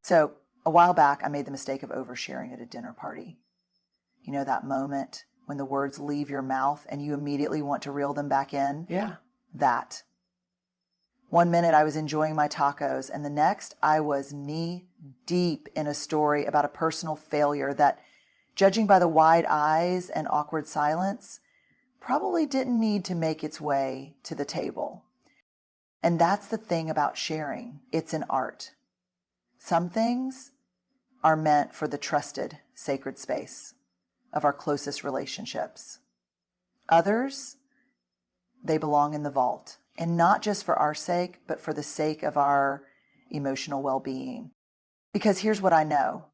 So a while back, I made the mistake of oversharing at a dinner party. You know, that moment when the words leave your mouth and you immediately want to reel them back in? Yeah. That. One minute I was enjoying my tacos, and the next I was knee deep in a story about a personal failure that, judging by the wide eyes and awkward silence, probably didn't need to make its way to the table. And that's the thing about sharing. It's an art. Some things are meant for the trusted, sacred space of our closest relationships. Others, they belong in the vault, and not just for our sake, but for the sake of our emotional well-being. Because here's what I know.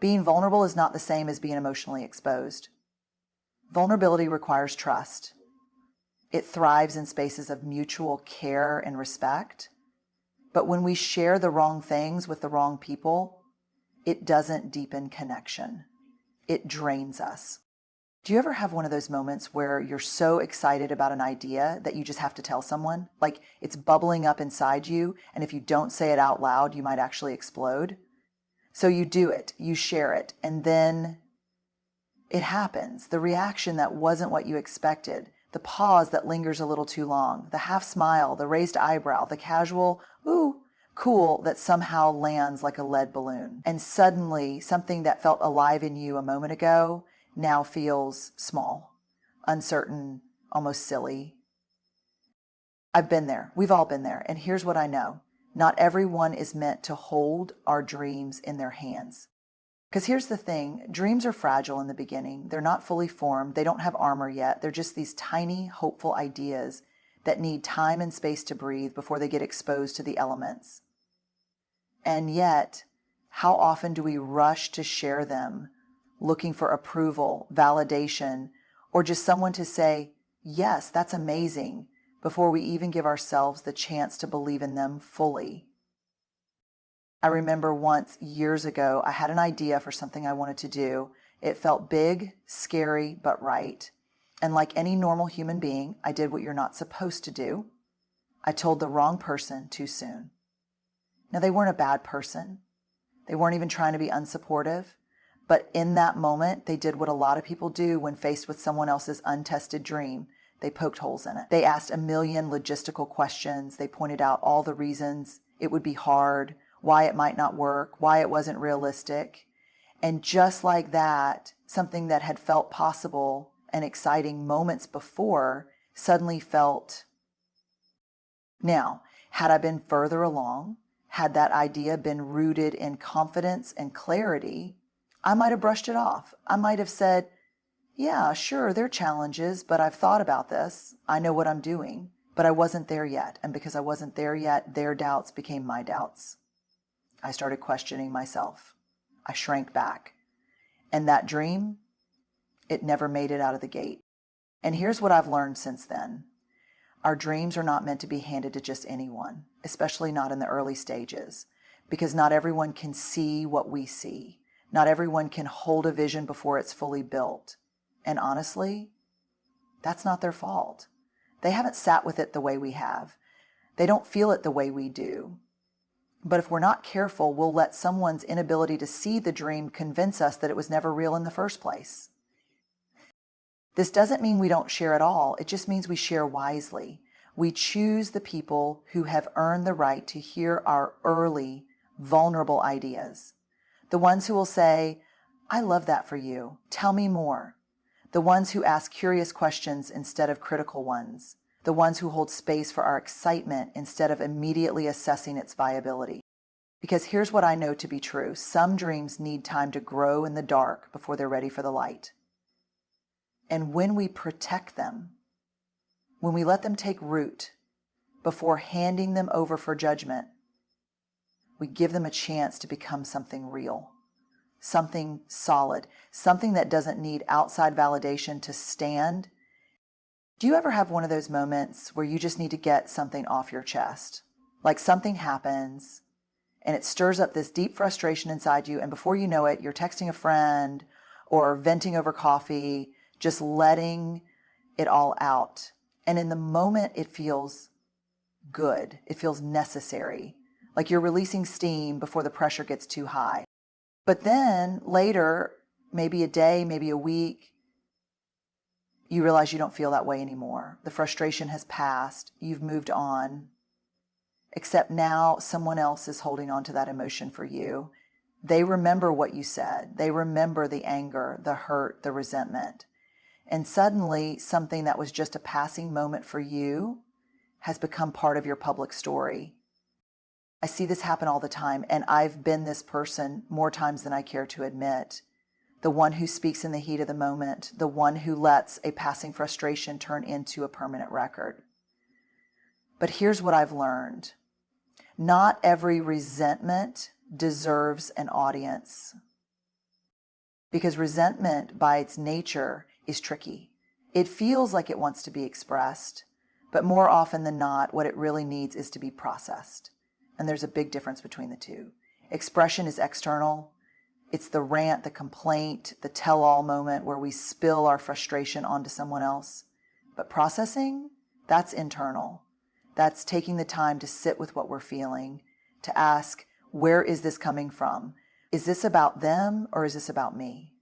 Being vulnerable is not the same as being emotionally exposed. Vulnerability requires trust. It thrives in spaces of mutual care and respect. But when we share the wrong things with the wrong people, it doesn't deepen connection. It drains us. Do you ever have one of those moments where you're so excited about an idea that you just have to tell someone? Like it's bubbling up inside you, and if you don't say it out loud, you might actually explode. So you do it, you share it, and then it happens. The reaction that wasn't what you expected, the pause that lingers a little too long, the half smile, the raised eyebrow, the casual, ooh, cool that somehow lands like a lead balloon. And suddenly, something that felt alive in you a moment ago now feels small, uncertain, almost silly. I've been there. We've all been there. And here's what I know. Not everyone is meant to hold our dreams in their hands. Because here's the thing, dreams are fragile in the beginning. They're not fully formed. They don't have armor yet. They're just these tiny, hopeful ideas that need time and space to breathe before they get exposed to the elements. And yet, how often do we rush to share them, looking for approval, validation, or just someone to say, yes, that's amazing, before we even give ourselves the chance to believe in them fully? I remember once, years ago, I had an idea for something I wanted to do. It felt big, scary, but right. And like any normal human being, I did what you're not supposed to do. I told the wrong person too soon. Now, they weren't a bad person. They weren't even trying to be unsupportive. But in that moment, they did what a lot of people do when faced with someone else's untested dream. They poked holes in it. They asked a million logistical questions. They pointed out all the reasons it would be hard, why it might not work, why it wasn't realistic. And just like that, something that had felt possible and exciting moments before suddenly felt. Now, had I been further along, had that idea been rooted in confidence and clarity, I might have brushed it off. I might have said, yeah, sure, there are challenges, but I've thought about this. I know what I'm doing. But I wasn't there yet. And because I wasn't there yet, their doubts became my doubts. I started questioning myself. I shrank back. And that dream, it never made it out of the gate. And here's what I've learned since then. Our dreams are not meant to be handed to just anyone, especially not in the early stages, because not everyone can see what we see. Not everyone can hold a vision before it's fully built. And honestly, that's not their fault. They haven't sat with it the way we have. They don't feel it the way we do. But if we're not careful, we'll let someone's inability to see the dream convince us that it was never real in the first place. This doesn't mean we don't share at all. It just means we share wisely. We choose the people who have earned the right to hear our early, vulnerable ideas. The ones who will say, I love that for you. Tell me more. The ones who ask curious questions instead of critical ones. The ones who hold space for our excitement instead of immediately assessing its viability. Because here's what I know to be true. Some dreams need time to grow in the dark before they're ready for the light. And when we protect them, when we let them take root before handing them over for judgment, we give them a chance to become something real, something solid, something that doesn't need outside validation to stand. Do you ever have one of those moments where you just need to get something off your chest? Like something happens and it stirs up this deep frustration inside you, and before you know it, you're texting a friend or venting over coffee, just letting it all out. And in the moment, it feels good. It feels necessary. like you're releasing steam before the pressure gets too high. But then later, maybe a day, maybe a week, you realize you don't feel that way anymore. The frustration has passed. You've moved on. Except now someone else is holding on to that emotion for you. They remember what you said. They remember the anger, the hurt, the resentment. And suddenly something that was just a passing moment for you has become part of your public story. I see this happen all the time, and I've been this person more times than I care to admit. The one who speaks in the heat of the moment, the one who lets a passing frustration turn into a permanent record. But here's what I've learned. Not every resentment deserves an audience. Because resentment, by its nature, is tricky. It feels like it wants to be expressed, but more often than not, what it really needs is to be processed. And there's a big difference between the two. Expression is external. It's the rant, the complaint, the tell-all moment where we spill our frustration onto someone else. But processing, that's internal. That's taking the time to sit with what we're feeling, to ask, where is this coming from? Is this about them or is this about me?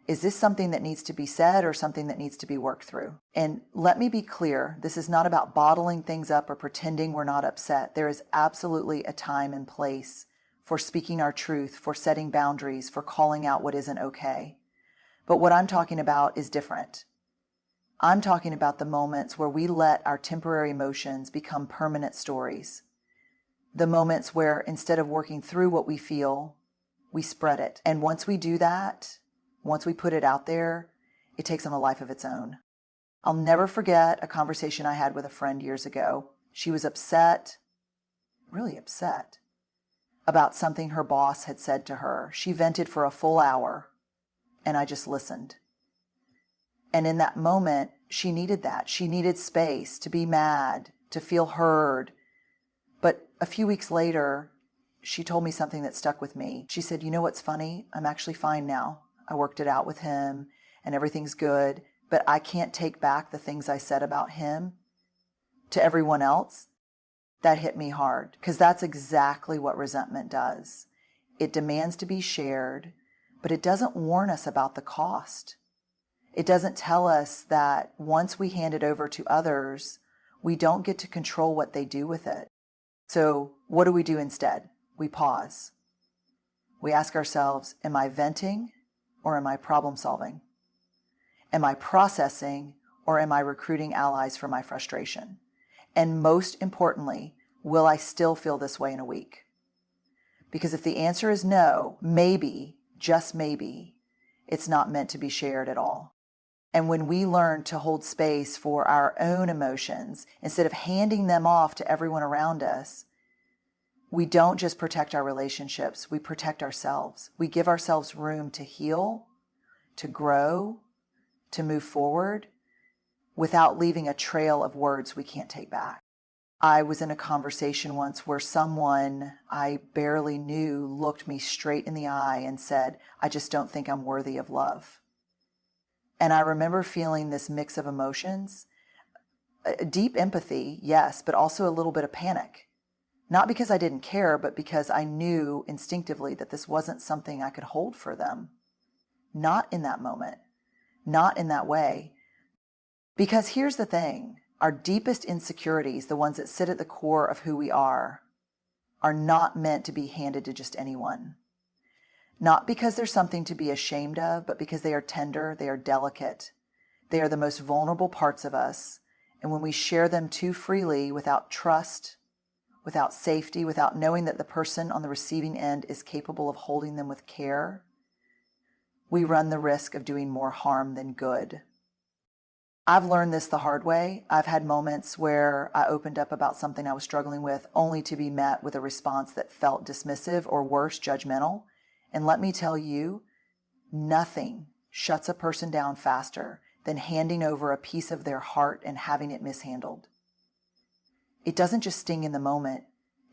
Is this something that needs to be said or something that needs to be worked through? And let me be clear, this is not about bottling things up or pretending we're not upset. There is absolutely a time and place for speaking our truth, for setting boundaries, for calling out what isn't okay. But what I'm talking about is different. I'm talking about the moments where we let our temporary emotions become permanent stories. The moments where instead of working through what we feel, we spread it. And once we do that, once we put it out there, it takes on a life of its own. I'll never forget a conversation I had with a friend years ago. She was upset, really upset, about something her boss had said to her. She vented for a full hour, and I just listened. And in that moment, she needed that. She needed space to be mad, to feel heard. But a few weeks later, she told me something that stuck with me. She said, "You know what's funny? I'm actually fine now. I worked it out with him and everything's good, but I can't take back the things I said about him to everyone else." That hit me hard because that's exactly what resentment does. It demands to be shared, but it doesn't warn us about the cost. It doesn't tell us that once we hand it over to others, we don't get to control what they do with it. So what do we do instead? We pause. We ask ourselves, am I venting or am I problem solving? Am I processing or am I recruiting allies for my frustration? And most importantly, will I still feel this way in a week? Because if the answer is no, maybe, just maybe, it's not meant to be shared at all. And when we learn to hold space for our own emotions, instead of handing them off to everyone around us, we don't just protect our relationships, we protect ourselves. We give ourselves room to heal, to grow, to move forward, without leaving a trail of words we can't take back. I was in a conversation once where someone I barely knew looked me straight in the eye and said, "I just don't think I'm worthy of love." And I remember feeling this mix of emotions, a deep empathy, yes, but also a little bit of panic. Not because I didn't care, but because I knew instinctively that this wasn't something I could hold for them. Not in that moment, not in that way. Because here's the thing, our deepest insecurities, the ones that sit at the core of who we are not meant to be handed to just anyone. Not because there's something to be ashamed of, but because they are tender, they are delicate. They are the most vulnerable parts of us. And when we share them too freely, without trust, without safety, without knowing that the person on the receiving end is capable of holding them with care, we run the risk of doing more harm than good. I've learned this the hard way. I've had moments where I opened up about something I was struggling with only to be met with a response that felt dismissive or worse, judgmental. And let me tell you, nothing shuts a person down faster than handing over a piece of their heart and having it mishandled. It doesn't just sting in the moment.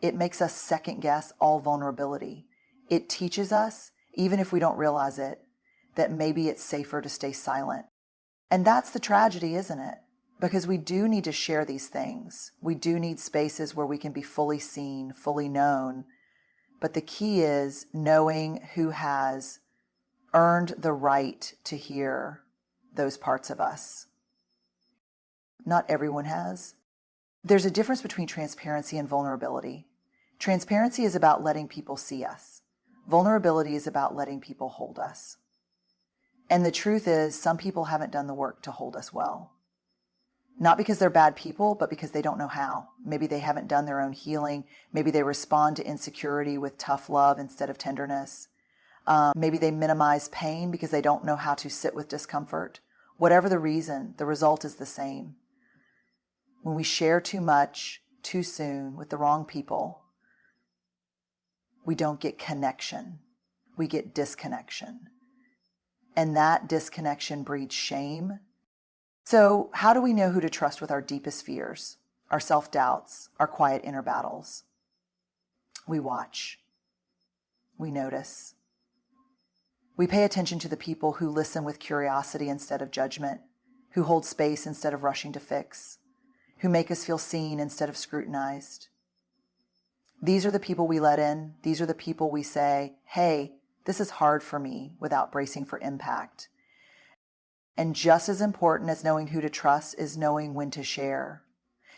It makes us second guess all vulnerability. It teaches us, even if we don't realize it, that maybe it's safer to stay silent. And that's the tragedy, isn't it? Because we do need to share these things. We do need spaces where we can be fully seen, fully known. But the key is knowing who has earned the right to hear those parts of us. Not everyone has. There's a difference between transparency and vulnerability. Transparency is about letting people see us. Vulnerability is about letting people hold us. And the truth is, some people haven't done the work to hold us well. Not because they're bad people, but because they don't know how. Maybe they haven't done their own healing. Maybe they respond to insecurity with tough love instead of tenderness. Maybe they minimize pain because they don't know how to sit with discomfort. Whatever the reason, the result is the same. When we share too much, too soon, with the wrong people, we don't get connection. We get disconnection. And that disconnection breeds shame. So how do we know who to trust with our deepest fears, our self-doubts, our quiet inner battles? We watch. We notice. We pay attention to the people who listen with curiosity instead of judgment, who hold space instead of rushing to fix, who make us feel seen instead of scrutinized. These are the people we let in. These are the people we say, hey, this is hard for me, without bracing for impact. And just as important as knowing who to trust is knowing when to share.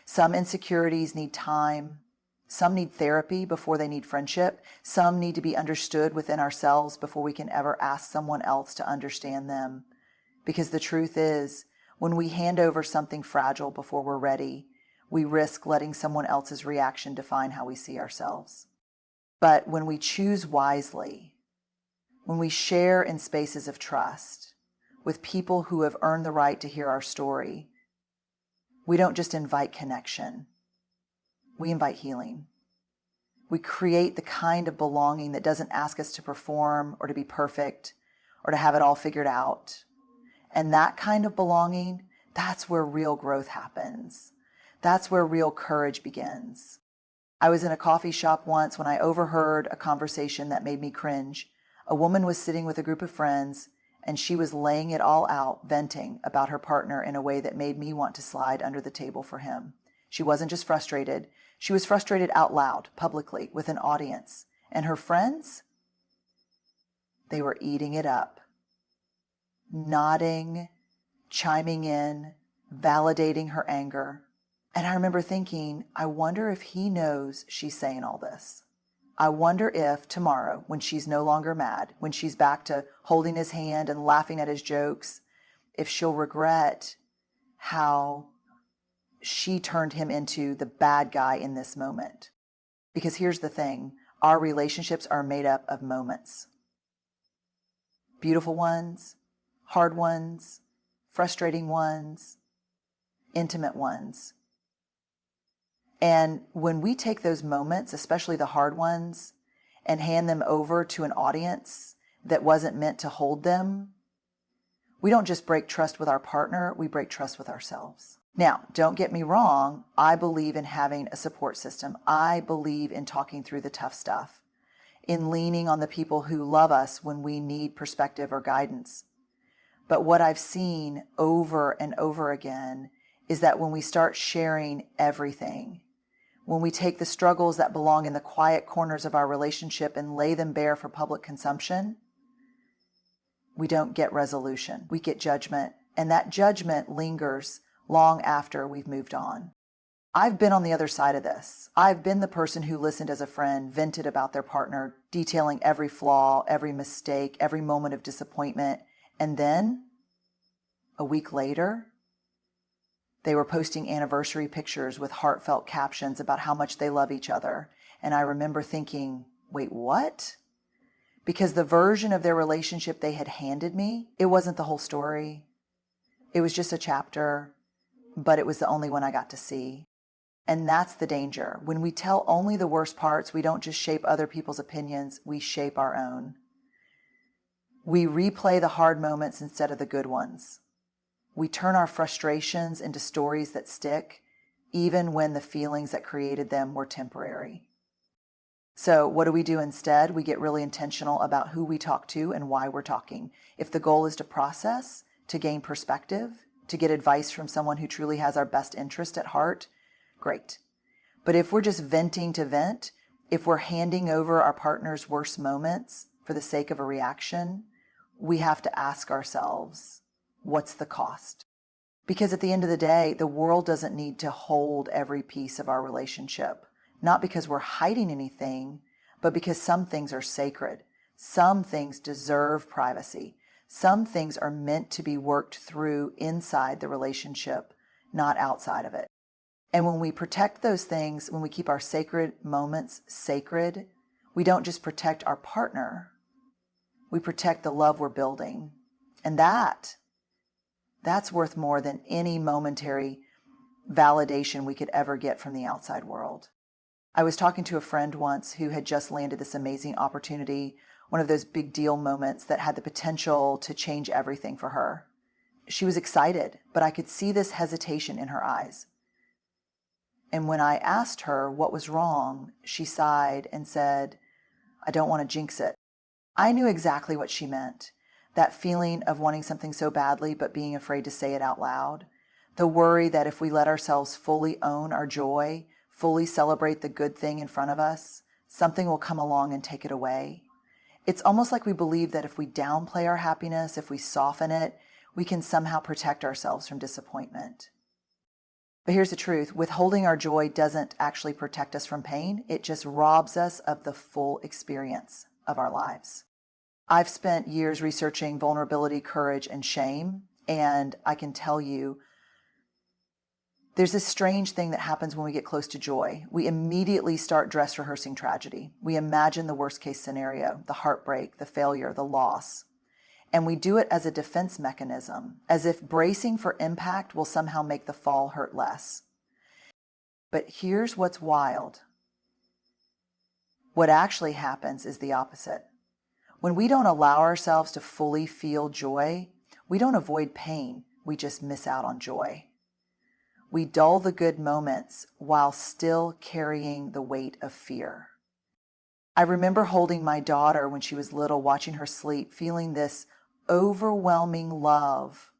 Some insecurities need time. Some need therapy before they need friendship. Some need to be understood within ourselves before we can ever ask someone else to understand them. Because the truth is, when we hand over something fragile before we're ready, we risk letting someone else's reaction define how we see ourselves. But when we choose wisely, when we share in spaces of trust, with people who have earned the right to hear our story, we don't just invite connection. We invite healing. We create the kind of belonging that doesn't ask us to perform or to be perfect or to have it all figured out. And that kind of belonging, that's where real growth happens. That's where real courage begins. I was in a coffee shop once when I overheard a conversation that made me cringe. A woman was sitting with a group of friends, and she was laying it all out, venting about her partner in a way that made me want to slide under the table for him. She wasn't just frustrated. She was frustrated out loud, publicly, with an audience. And her friends? They were eating it up. Nodding, chiming in, validating her anger. And I remember thinking, I wonder if he knows she's saying all this. I wonder if tomorrow, when she's no longer mad, when she's back to holding his hand and laughing at his jokes, if she'll regret how she turned him into the bad guy in this moment. Because here's the thing, our relationships are made up of moments. Beautiful ones, hard ones, frustrating ones, intimate ones. And when we take those moments, especially the hard ones, and hand them over to an audience that wasn't meant to hold them, we don't just break trust with our partner, we break trust with ourselves. Now, don't get me wrong, I believe in having a support system. I believe in talking through the tough stuff, in leaning on the people who love us when we need perspective or guidance. But what I've seen over and over again is that when we start sharing everything, when we take the struggles that belong in the quiet corners of our relationship and lay them bare for public consumption, we don't get resolution. We get judgment, and that judgment lingers long after we've moved on. I've been on the other side of this. I've been the person who listened as a friend, vented about their partner, detailing every flaw, every mistake, every moment of disappointment, and then, a week later, they were posting anniversary pictures with heartfelt captions about how much they love each other. And I remember thinking, wait, what? Because the version of their relationship they had handed me, it wasn't the whole story. It was just a chapter, but it was the only one I got to see. And that's the danger. When we tell only the worst parts, we don't just shape other people's opinions, we shape our own. We replay the hard moments instead of the good ones. We turn our frustrations into stories that stick, even when the feelings that created them were temporary. So what do we do instead? We get really intentional about who we talk to and why we're talking. If the goal is to process, to gain perspective, to get advice from someone who truly has our best interest at heart, great. But if we're just venting to vent, if we're handing over our partner's worst moments for the sake of a reaction, we have to ask ourselves, what's the cost? Because at the end of the day, the world doesn't need to hold every piece of our relationship, not because we're hiding anything, but because some things are sacred. Some things deserve privacy. Some things are meant to be worked through inside the relationship, not outside of it. And when we protect those things, when we keep our sacred moments sacred, we don't just protect our partner, we protect the love we're building. And that's worth more than any momentary validation we could ever get from the outside world. I was talking to a friend once who had just landed this amazing opportunity, one of those big deal moments that had the potential to change everything for her. She was excited, but I could see this hesitation in her eyes. And when I asked her what was wrong, she sighed and said, "I don't want to jinx it." I knew exactly what she meant. That feeling of wanting something so badly but being afraid to say it out loud. The worry that if we let ourselves fully own our joy, fully celebrate the good thing in front of us, something will come along and take it away. It's almost like we believe that if we downplay our happiness, if we soften it, we can somehow protect ourselves from disappointment. But here's the truth. Withholding our joy doesn't actually protect us from pain. It just robs us of the full experience of our lives. I've spent years researching vulnerability, courage, and shame, and I can tell you there's this strange thing that happens when we get close to joy. We immediately start dress rehearsing tragedy. We imagine the worst case scenario, the heartbreak, the failure, the loss. And we do it as a defense mechanism, as if bracing for impact will somehow make the fall hurt less. But here's what's wild. What actually happens is the opposite. When we don't allow ourselves to fully feel joy, we don't avoid pain, we just miss out on joy. We dull the good moments while still carrying the weight of fear. I remember holding my daughter when she was little, watching her sleep, feeling this overwhelming love,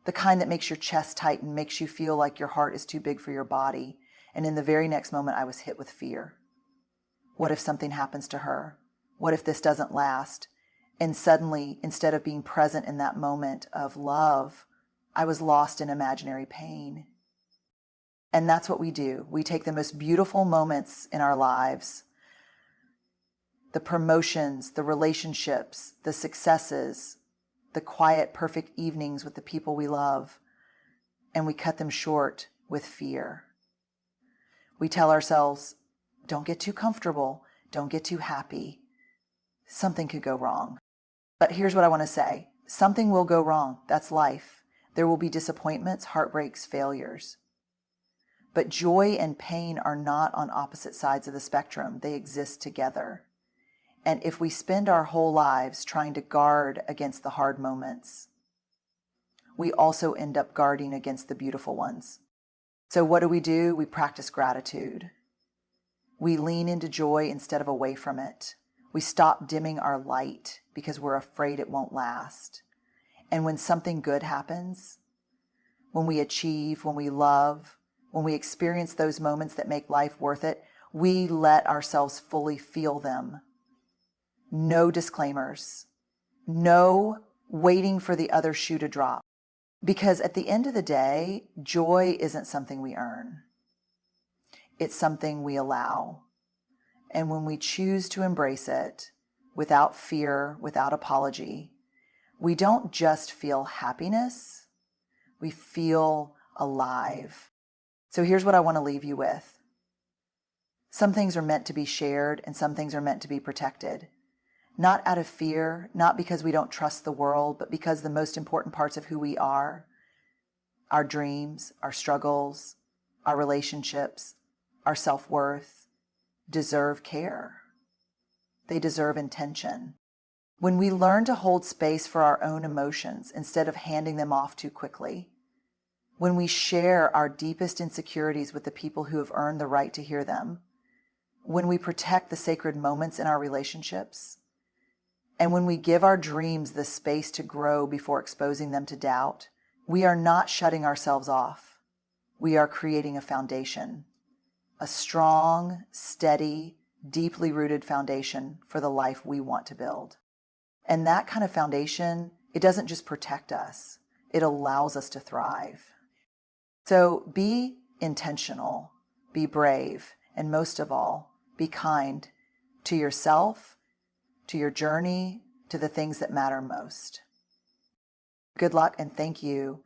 the kind that makes your chest tighten, makes you feel like your heart is too big for your body. And in the very next moment, I was hit with fear. What if something happens to her? What if this doesn't last? And suddenly, instead of being present in that moment of love, I was lost in imaginary pain. And that's what we do. We take the most beautiful moments in our lives, the promotions, the relationships, the successes, the quiet, perfect evenings with the people we love, and we cut them short with fear. We tell ourselves, don't get too comfortable, don't get too happy. Something could go wrong. But here's what I want to say. Something will go wrong. That's life. There will be disappointments, heartbreaks, failures. But joy and pain are not on opposite sides of the spectrum. They exist together. And if we spend our whole lives trying to guard against the hard moments, we also end up guarding against the beautiful ones. So what do? We practice gratitude. We lean into joy instead of away from it. We stop dimming our light because we're afraid it won't last. And when something good happens, when we achieve, when we love, when we experience those moments that make life worth it, we let ourselves fully feel them. No disclaimers. No waiting for the other shoe to drop. Because at the end of the day, joy isn't something we earn. It's something we allow. And when we choose to embrace it without fear, without apology, we don't just feel happiness, we feel alive. So here's what I want to leave you with. Some things are meant to be shared and some things are meant to be protected. Not out of fear, not because we don't trust the world, but because the most important parts of who we are, our dreams, our struggles, our relationships, our self-worth, deserve care. They deserve intention. When we learn to hold space for our own emotions instead of handing them off too quickly, when we share our deepest insecurities with the people who have earned the right to hear them, when we protect the sacred moments in our relationships, and when we give our dreams the space to grow before exposing them to doubt, we are not shutting ourselves off. We are creating a foundation, a strong, steady, deeply rooted foundation for the life we want to build. And that kind of foundation, it doesn't just protect us, it allows us to thrive. So be intentional, be brave, and most of all, be kind to yourself, to your journey, to the things that matter most. Good luck, and thank you